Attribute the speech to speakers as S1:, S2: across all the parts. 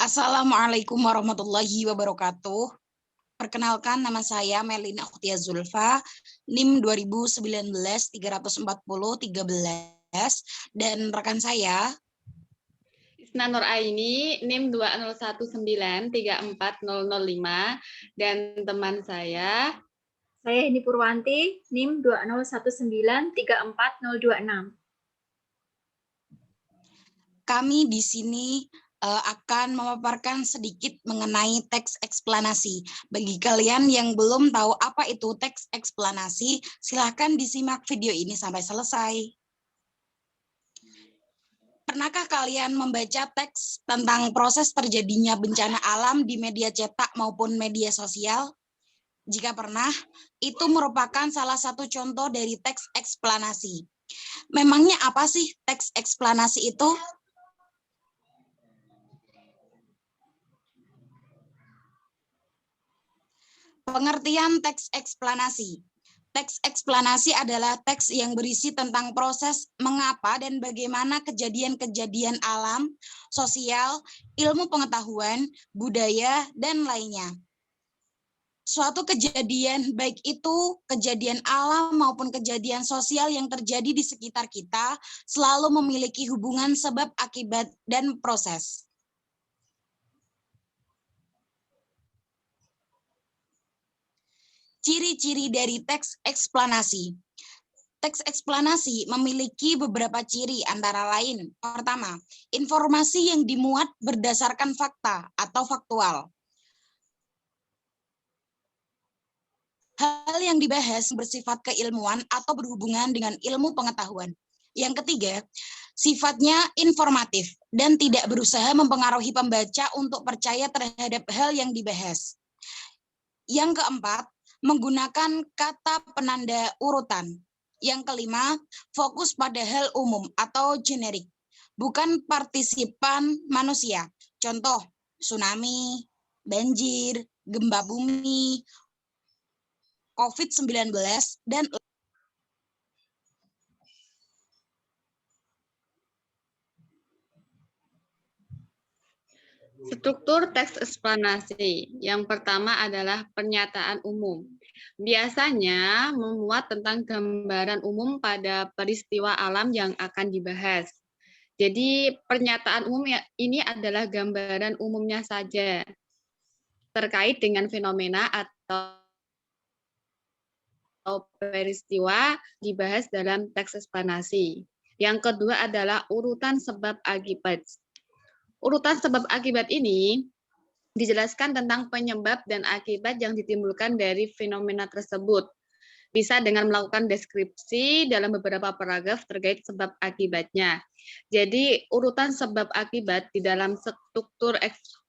S1: Assalamualaikum warahmatullahi wabarakatuh. Perkenalkan, nama saya Melina Ukhtia Zulfa, NIM 2019-340-13, dan rekan saya
S2: Isna Nur Aini, NIM 2019-34005, dan teman saya
S3: Heni Purwanti, NIM 2019-34026.
S1: kami di sini akan memaparkan sedikit mengenai teks eksplanasi. Bagi kalian yang belum tahu apa itu teks eksplanasi, silahkan disimak video ini sampai selesai. Pernahkah kalian membaca teks tentang proses terjadinya bencana alam di media cetak maupun media sosial? Jika pernah, itu merupakan salah satu contoh dari teks eksplanasi. Memangnya apa sih teks eksplanasi itu? Pengertian teks eksplanasi. Teks eksplanasi adalah teks yang berisi tentang proses mengapa dan bagaimana kejadian-kejadian alam, sosial, ilmu pengetahuan, budaya, dan lainnya. Suatu kejadian, baik itu kejadian alam maupun kejadian sosial yang terjadi di sekitar kita, selalu memiliki hubungan sebab, akibat, dan proses. Ciri-ciri dari teks eksplanasi. Teks eksplanasi memiliki beberapa ciri antara lain. Pertama, informasi yang dimuat berdasarkan fakta atau faktual. Hal yang dibahas bersifat keilmuan atau berhubungan dengan ilmu pengetahuan. Yang ketiga, sifatnya informatif dan tidak berusaha mempengaruhi pembaca untuk percaya terhadap hal yang dibahas. Yang keempat, menggunakan kata penanda urutan. Yang kelima, fokus pada hal umum atau generik, bukan partisipan manusia. Contoh, tsunami, banjir, gempa bumi, COVID-19, dan
S2: struktur teks eksplanasi. Yang pertama adalah pernyataan umum. Biasanya memuat tentang gambaran umum pada peristiwa alam yang akan dibahas. Jadi pernyataan umum ini adalah gambaran umumnya saja terkait dengan fenomena atau peristiwa dibahas dalam teks eksplanasi. Yang kedua adalah urutan sebab akibat. Urutan sebab akibat ini dijelaskan tentang penyebab dan akibat yang ditimbulkan dari fenomena tersebut. Bisa dengan melakukan deskripsi dalam beberapa paragraf terkait sebab akibatnya. Jadi urutan sebab akibat di dalam struktur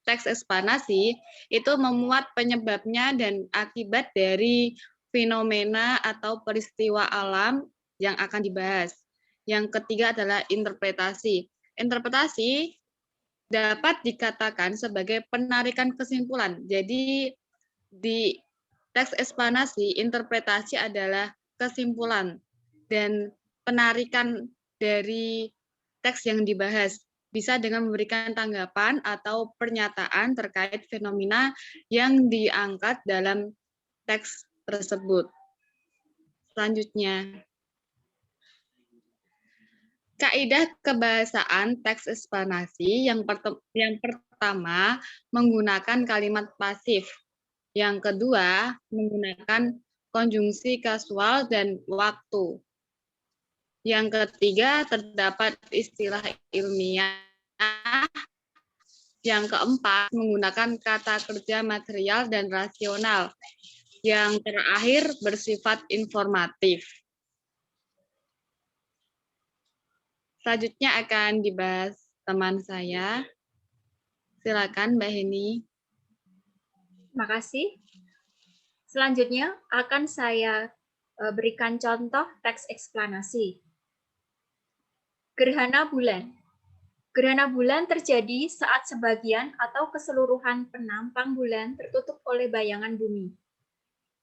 S2: teks eksplanasi itu memuat penyebabnya dan akibat dari fenomena atau peristiwa alam yang akan dibahas. Yang ketiga adalah interpretasi. Interpretasi dapat dikatakan sebagai penarikan kesimpulan. Jadi di teks eksplanasi, interpretasi adalah kesimpulan dan penarikan dari teks yang dibahas. Bisa dengan memberikan tanggapan atau pernyataan terkait fenomena yang diangkat dalam teks tersebut. Selanjutnya, kaidah kebahasaan teks eksplanasi yang pertama menggunakan kalimat pasif. Yang kedua, menggunakan konjungsi kasual dan waktu. Yang ketiga, terdapat istilah ilmiah. Yang keempat, menggunakan kata kerja material dan rasional. Yang terakhir, bersifat informatif. Selanjutnya akan dibahas teman saya. Silakan, Mbak Heni.
S3: Terima kasih. Selanjutnya akan saya berikan contoh teks eksplanasi. Gerhana bulan. Gerhana bulan terjadi saat sebagian atau keseluruhan penampang bulan tertutup oleh bayangan bumi.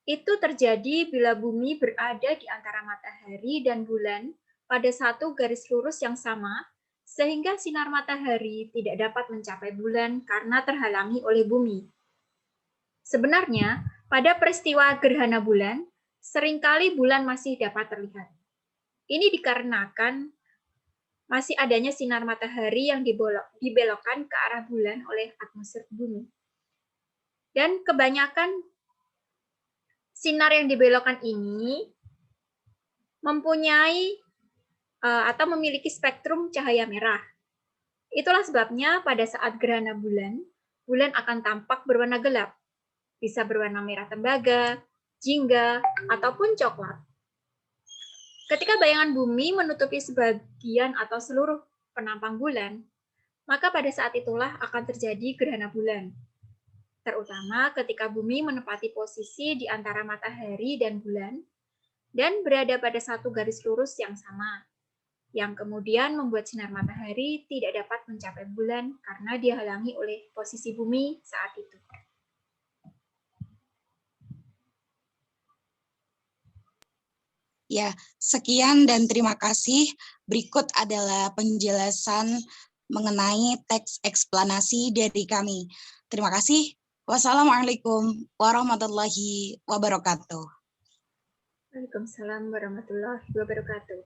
S3: Itu terjadi bila bumi berada di antara matahari dan bulan pada satu garis lurus yang sama sehingga sinar matahari tidak dapat mencapai bulan karena terhalangi oleh bumi. Sebenarnya, pada peristiwa gerhana bulan, seringkali bulan masih dapat terlihat. Ini dikarenakan masih adanya sinar matahari yang dibelokkan ke arah bulan oleh atmosfer bumi. Dan kebanyakan sinar yang dibelokkan ini mempunyai atau memiliki spektrum cahaya merah. Itulah sebabnya pada saat gerhana bulan, bulan akan tampak berwarna gelap. Bisa berwarna merah tembaga, jingga, ataupun coklat. Ketika bayangan bumi menutupi sebagian atau seluruh penampang bulan, maka pada saat itulah akan terjadi gerhana bulan. Terutama ketika bumi menempati posisi di antara matahari dan bulan, dan berada pada satu garis lurus yang sama, yang kemudian membuat sinar matahari tidak dapat mencapai bulan karena dihalangi oleh posisi bumi saat itu.
S1: Ya, sekian dan terima kasih. Berikut adalah penjelasan mengenai teks eksplanasi dari kami. Terima kasih. Wassalamualaikum warahmatullahi wabarakatuh.
S3: Waalaikumsalam warahmatullahi wabarakatuh.